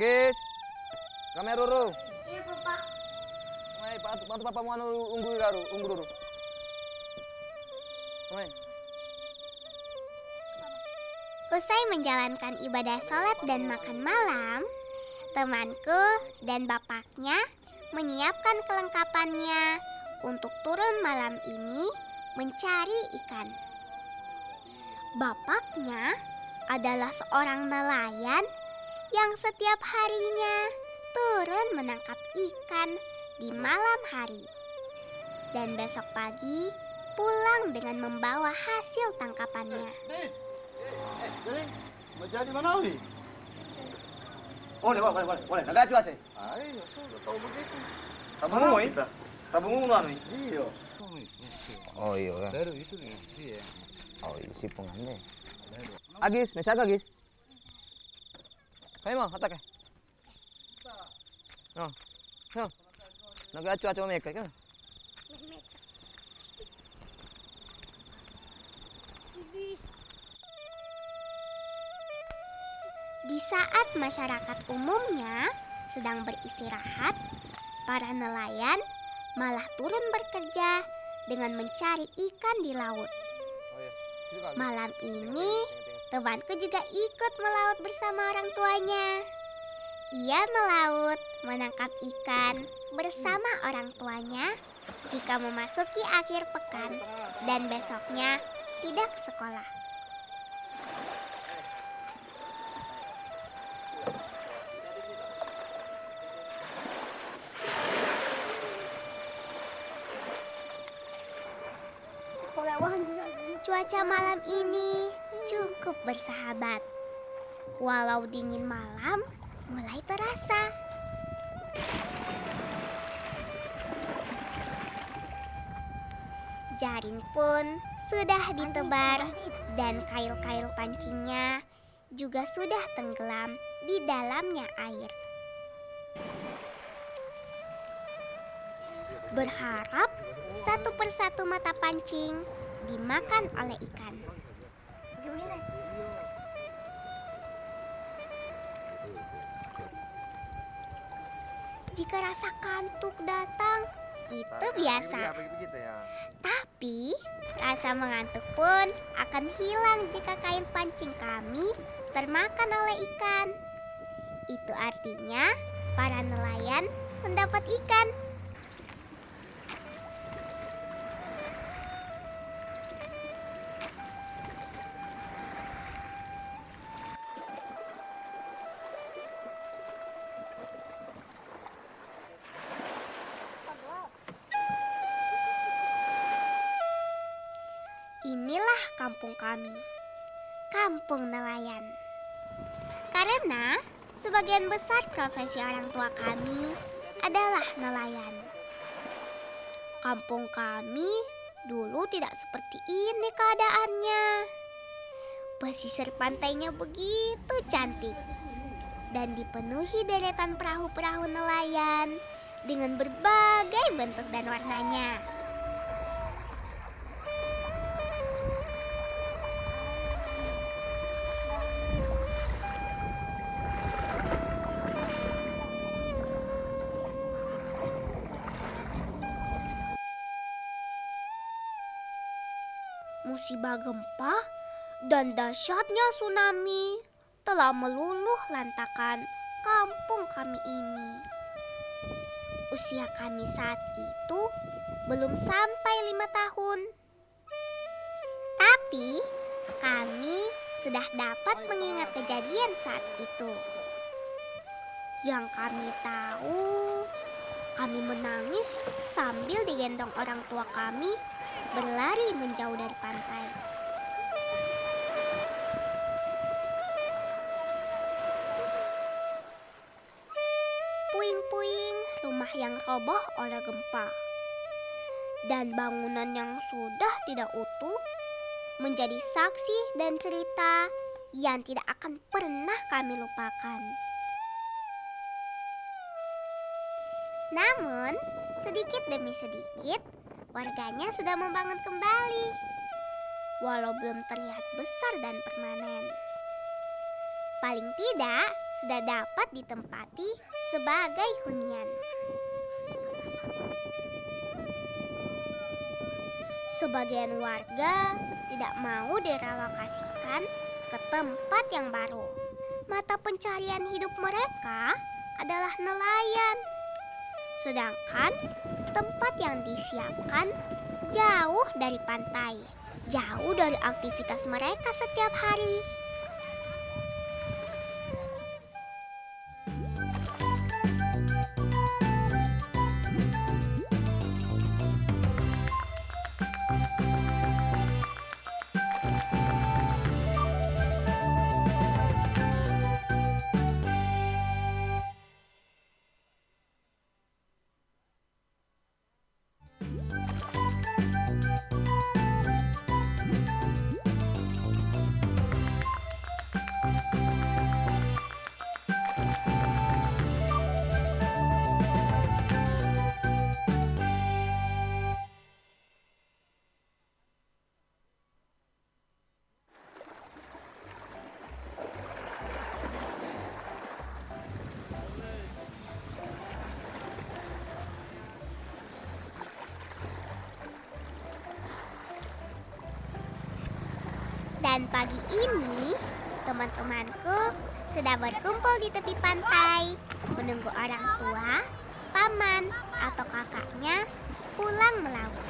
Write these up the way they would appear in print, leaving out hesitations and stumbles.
Gis, kami Ruru. Iya, Papa. Mai, bantu papa mau unggu Ruru. Mai. Usai menjalankan ibadah sholat dan makan malam, temanku dan bapaknya menyiapkan kelengkapannya untuk turun malam ini mencari ikan. Bapaknya adalah seorang nelayan yang setiap harinya turun menangkap ikan di malam hari. Dan besok pagi pulang dengan membawa hasil tangkapannya. Jadi, mau jadi Manawi? Boleh. Naga cuaca. Ayo, sudah tahu begitu. Tabungu, tabungu anu. Iya. Oh iya. Baru itu nih, iya. Oh isi pengannya. Agis, mesaga Agis. Kamu mau hatak ya? No. Naga cuaca mereka kan? Di saat masyarakat umumnya sedang beristirahat, para nelayan malah turun bekerja dengan mencari ikan di laut. Malam ini, temanku juga ikut melaut bersama orang tuanya. Ia melaut, menangkap ikan bersama orang tuanya jika memasuki akhir pekan dan besoknya tidak sekolah. Cuaca malam ini cukup bersahabat. Walau dingin malam mulai terasa. Jaring pun sudah ditebar dan kail-kail pancingnya juga sudah tenggelam di dalamnya air. Berharap satu persatu mata pancing dimakan oleh ikan. Jika rasa kantuk datang, itu biasa. Tapi rasa mengantuk pun akan hilang jika kail pancing kami termakan oleh ikan. Itu artinya para nelayan mendapat ikan. Inilah kampung kami, kampung nelayan. Karena sebagian besar profesi orang tua kami adalah nelayan. Kampung kami dulu tidak seperti ini keadaannya. Pesisir pantainya begitu cantik dan dipenuhi deretan perahu-perahu nelayan dengan berbagai bentuk dan warnanya. Musibah gempa dan dahsyatnya tsunami telah meluluh lantakan kampung kami ini. Usia kami saat itu belum sampai 5 tahun. Tapi kami sudah dapat mengingat kejadian saat itu. Yang kami tahu, kami menangis sambil digendong orang tua kami berlari menjauh dari pantai. Puing-puing rumah yang roboh oleh gempa dan bangunan yang sudah tidak utuh menjadi saksi dan cerita yang tidak akan pernah kami lupakan. Namun, sedikit demi sedikit warganya sudah membangun kembali, walau belum terlihat besar dan permanen. Paling tidak sudah dapat ditempati sebagai hunian. Sebagian warga tidak mau direlokasikan ke tempat yang baru. Mata pencarian hidup mereka adalah nelayan. Sedangkan tempat yang disiapkan jauh dari pantai, jauh dari aktivitas mereka setiap hari. Dan pagi ini, teman-temanku sedang berkumpul di tepi pantai, menunggu orang tua, paman, atau kakaknya pulang melaut.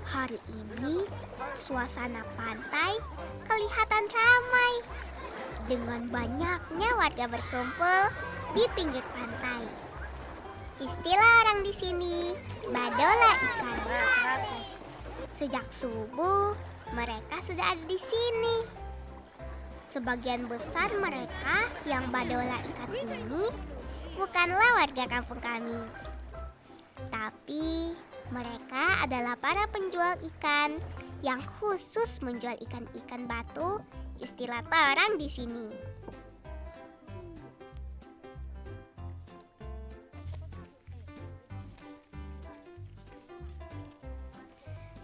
Hari ini, suasana pantai kelihatan ramai dengan banyaknya warga berkumpul di pinggir pantai. Istilah orang di sini, badola ikan. Sejak subuh, mereka sudah ada di sini. Sebagian besar mereka yang badola ikan ini bukanlah warga kampung kami. Tapi mereka adalah para penjual ikan yang khusus menjual ikan-ikan batu, istilah terang di sini.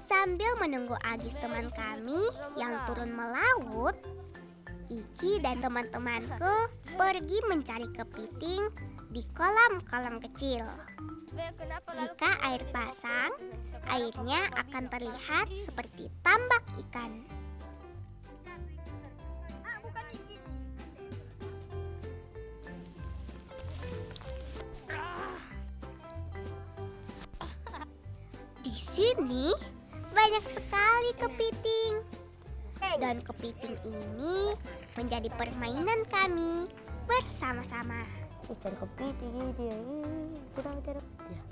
Sambil menunggu Agis teman kami yang turun melaut, Iki dan teman-temanku pergi mencari kepiting di kolam-kolam kecil. Jika air pasang, airnya akan terlihat seperti tambak ikan. Di sini banyak sekali kepiting. Dan kepiting ini menjadi permainan kami bersama-sama. Cari kepiting dia. Kurang cari dia.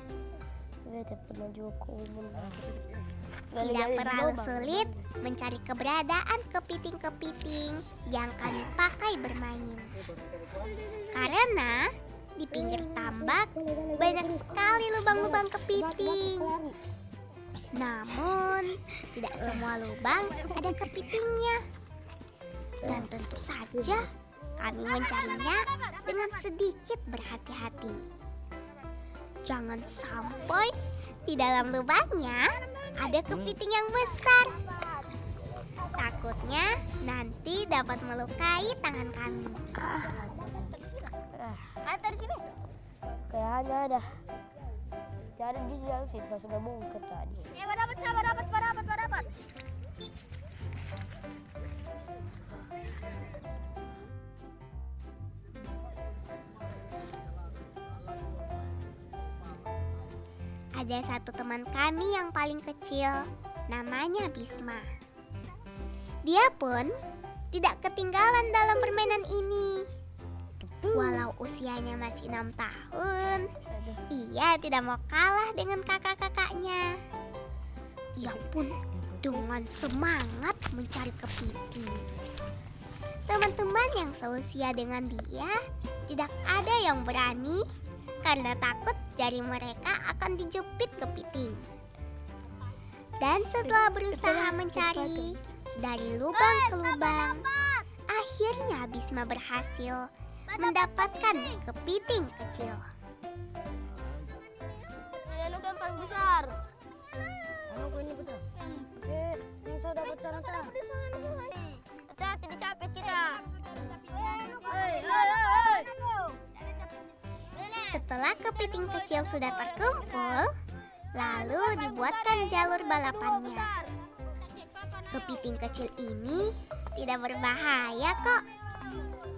Dia pernah juga ke umum. Tidak terlalu sulit mencari keberadaan kepiting-kepiting yang kami pakai bermain. Karena di pinggir tambak banyak sekali lubang-lubang kepiting. Namun, tidak semua lubang ada kepitingnya. Dan tentu saja kami mencarinya dengan sedikit berhati-hati. Jangan sampai di dalam lubangnya ada kepiting yang besar. Takutnya nanti dapat melukai tangan kami. Ada di sini. Kayaknya ada. Jadi di dalam situ sudah bungkut tadi. Dapat. Ada satu teman kami yang paling kecil, namanya Bisma. Dia pun tidak ketinggalan dalam permainan ini. Walau usianya masih 6 tahun, ia tidak mau kalah dengan kakak-kakaknya. Ia pun dengan semangat mencari kepiting. Teman-teman yang seusia dengan dia tidak ada yang berani karena takut jari mereka akan dijepit kepiting. Dan setelah berusaha mencari dari lubang ke lubang, akhirnya Bisma berhasil mendapatkan kepiting kecil. Anu kan paling besar. Anu ini betul. Oke, yang sudah dapat sana. Hati-hati dicapit kita. Setelah kepiting kecil sudah terkumpul, lalu dibuatkan jalur balapannya. Kepiting kecil ini tidak berbahaya kok.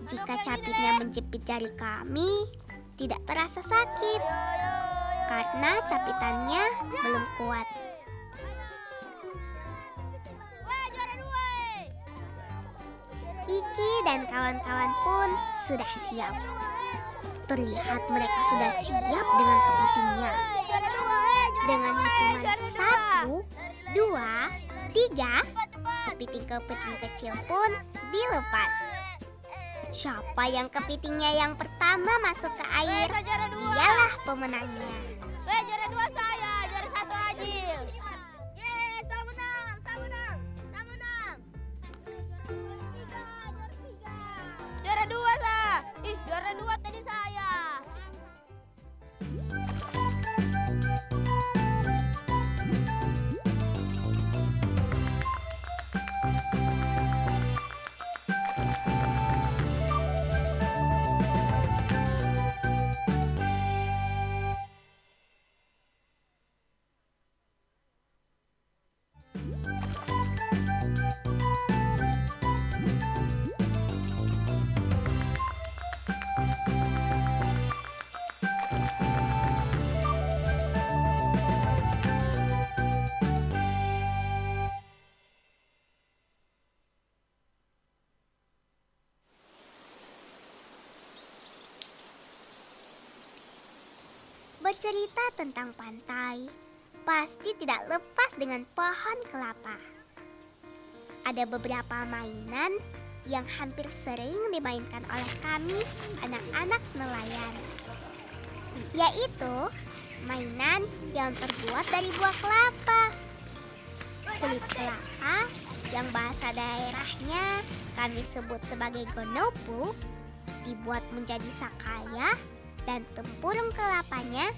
Jika capitnya menjepit jari kami, tidak terasa sakit karena capitannya belum kuat. Iki dan kawan-kawan pun sudah siap. Terlihat mereka sudah siap dengan kepitingnya. Dengan hitungan 1, 2, 3, kepiting-kepiting kecil pun dilepas. Siapa yang kepitingnya yang pertama masuk ke air, dialah pemenangnya. Juara 2 saya, juara 1 Ajil. Saya menang. Juara 2 saya. Juara 2 tadi saya. Bercerita tentang pantai pasti tidak lepas dengan pohon kelapa. Ada beberapa mainan yang hampir sering dimainkan oleh kami anak-anak nelayan, yaitu mainan yang terbuat dari buah kelapa. Kulit kelapa yang bahasa daerahnya kami sebut sebagai gonopu dibuat menjadi sakaya, dan tempurung kelapanya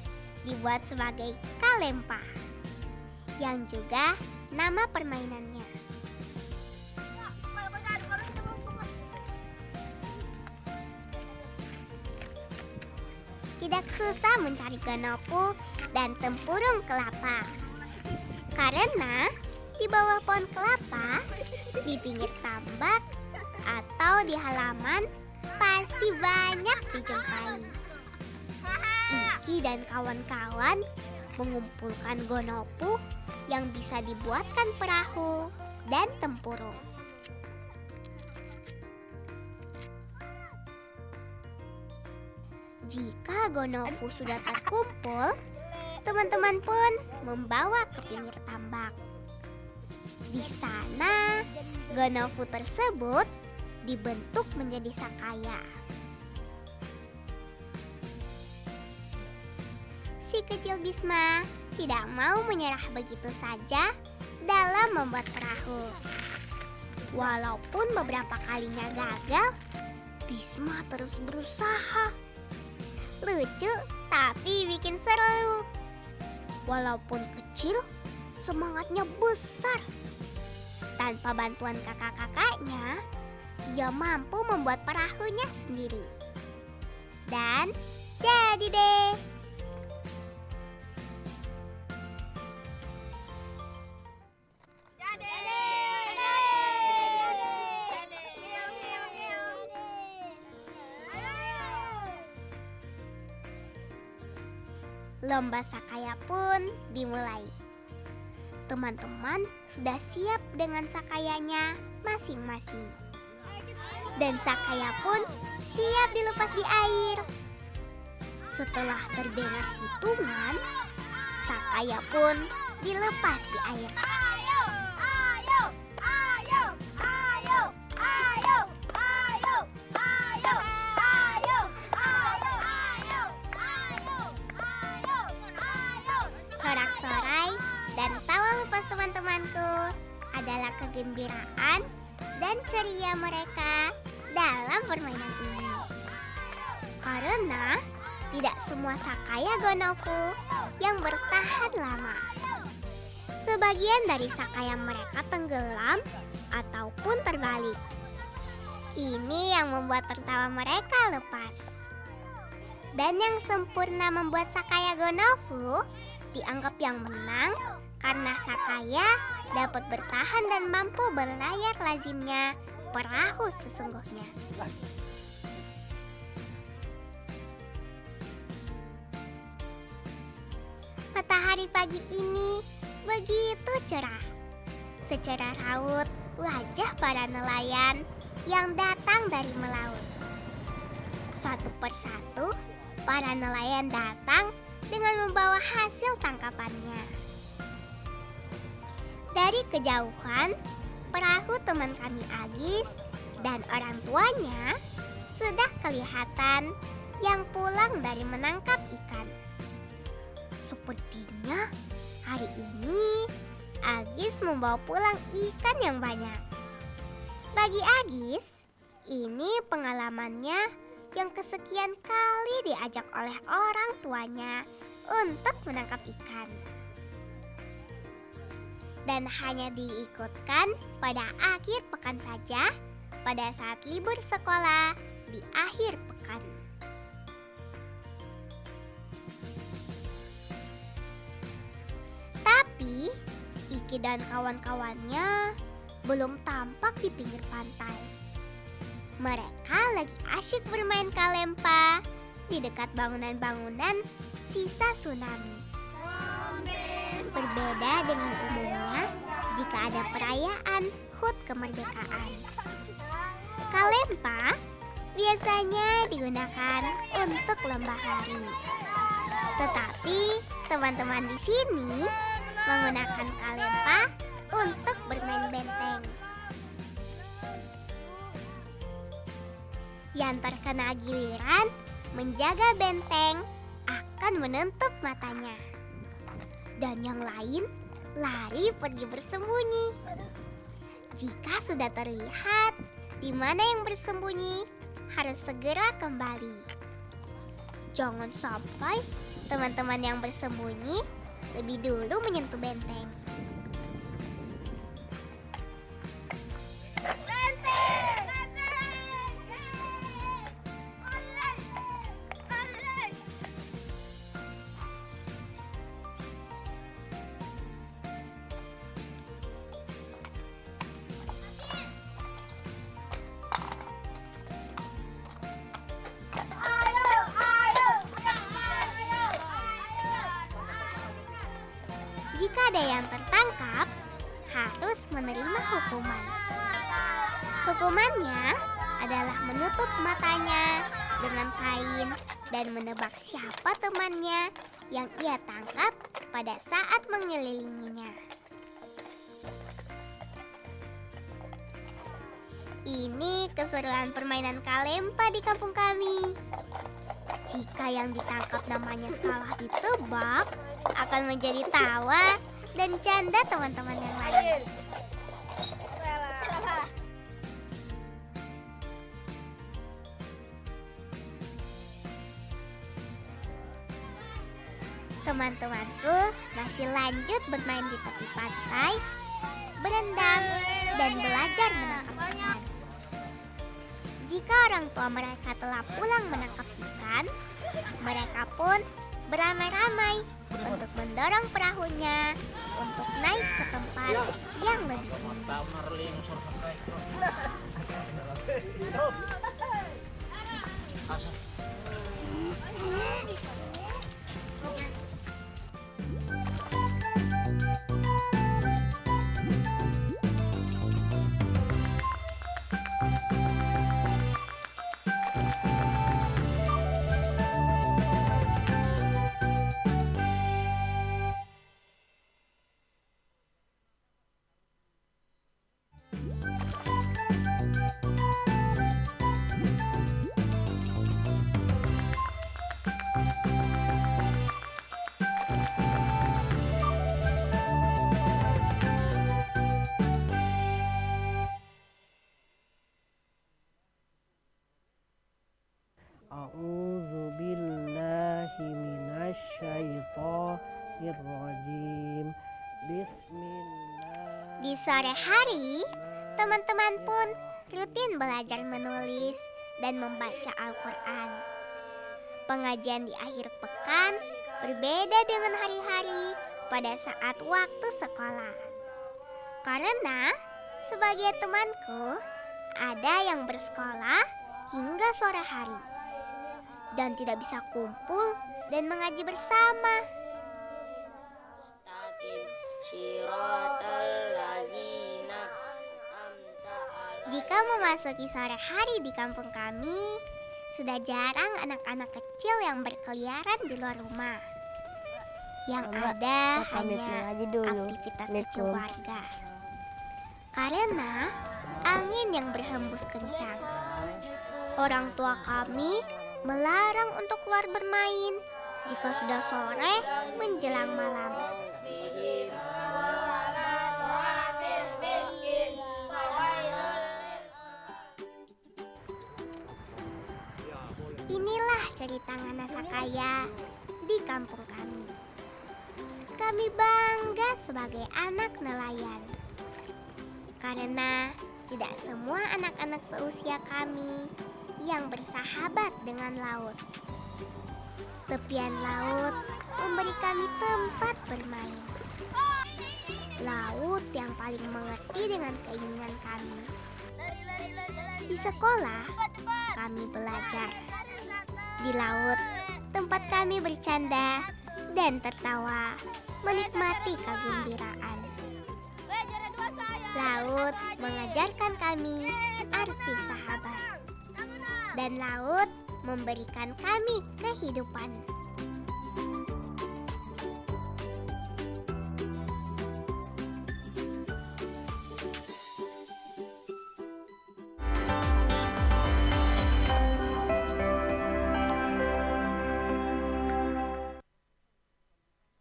dibuat sebagai kalempa, yang juga nama permainannya. Tidak susah mencari gonopu dan tempurung kelapa, karena di bawah pohon kelapa, di pinggir tambak, atau di halaman pasti banyak dijumpai. Iki dan kawan-kawan mengumpulkan gonopu yang bisa dibuatkan perahu dan tempurung. Jika gonopu sudah terkumpul, teman-teman pun membawa ke pinggir tambak. Di sana, gonopu tersebut dibentuk menjadi sakaya. Si kecil Bisma tidak mau menyerah begitu saja dalam membuat perahu. Walaupun beberapa kalinya gagal, Bisma terus berusaha. Lucu tapi bikin seru. Walaupun kecil, semangatnya besar. Tanpa bantuan kakak-kakaknya, ia mampu membuat perahunya sendiri. Dan jadi deh. Lomba sakaya pun dimulai. Teman-teman sudah siap dengan sakayanya masing-masing. Dan sakaya pun siap dilepas di air. Setelah terdengar hitungan, sakaya pun dilepas di air. Sorak-sorai dan tawa lepas teman-temanku adalah kegembiraan dan ceria mereka dalam permainan ini. Karena tidak semua Sakaya Gonofu yang bertahan lama. Sebagian dari Sakaya mereka tenggelam ataupun terbalik. Ini yang membuat tertawa mereka lepas. Dan yang sempurna membuat Sakaya Gonofu dianggap yang menang karena Sakaya dapat bertahan dan mampu berlayar lazimnya perahu sesungguhnya. Matahari pagi ini begitu cerah. Secerah raut wajah para nelayan yang datang dari melaut. Satu persatu, para nelayan datang dengan membawa hasil tangkapannya. Dari kejauhan, perahu teman kami Agis dan orang tuanya sudah kelihatan yang pulang dari menangkap ikan. Sepertinya hari ini Agis membawa pulang ikan yang banyak. Bagi Agis, ini pengalamannya yang kesekian kali diajak oleh orang tuanya untuk menangkap ikan. Dan hanya diikutkan pada akhir pekan saja, pada saat libur sekolah di akhir pekan. Tapi Iki dan kawan-kawannya belum tampak di pinggir pantai. Mereka lagi asyik bermain kalempa di dekat bangunan-bangunan sisa tsunami. Berbeda dengan umumnya jika ada perayaan HUT kemerdekaan. Kalempa biasanya digunakan untuk lembah lari. Tetapi teman-teman di sini menggunakan kalempa untuk bermain benteng. Yang terkena giliran menjaga benteng akan menutup matanya. Dan yang lain lari pergi bersembunyi. Jika sudah terlihat di mana yang bersembunyi, harus segera kembali. Jangan sampai teman-teman yang bersembunyi lebih dulu menyentuh benteng. Jika ada yang tertangkap, harus menerima hukuman. Hukumannya adalah menutup matanya dengan kain dan menebak siapa temannya yang ia tangkap pada saat mengelilinginya. Ini keseruan permainan kalempa di kampung kami. Jika yang ditangkap namanya salah ditebak, akan menjadi tawa dan canda teman-teman yang lain. Teman-temanku masih lanjut bermain di tepi pantai, berendam, dan belajar menangkap ikan. Jika orang tua mereka telah pulang menangkap ikan, mereka pun beramai-ramai untuk mendorong perahunya untuk naik ke tempat yang lebih tinggi. Bismillahirrahmanirrahim. Bismillah. Di sore hari, teman-teman pun rutin belajar menulis dan membaca Al-Quran. Pengajian di akhir pekan berbeda dengan hari-hari pada saat waktu sekolah. Karena sebagian temanku ada yang bersekolah hingga sore hari dan tidak bisa kumpul dan mengaji bersama. Jika memasuki sore hari di kampung kami, sudah jarang anak-anak kecil yang berkeliaran di luar rumah. Yang ada hanya aktivitas kecil warga. Karena angin yang berhembus kencang. Orang tua kami melarang untuk keluar bermain jika sudah sore menjelang malam. Inilah cerita Nganasakaya di kampung kami. Kami bangga sebagai anak nelayan. Karena tidak semua anak-anak seusia kami yang bersahabat dengan laut. Tepian laut memberi kami tempat bermain. Laut yang paling mengerti dengan keinginan kami. Di sekolah, kami belajar. Di laut, tempat kami bercanda dan tertawa, menikmati kegembiraan. Laut mengajarkan kami arti sahabat. Dan laut memberikan kami kehidupan.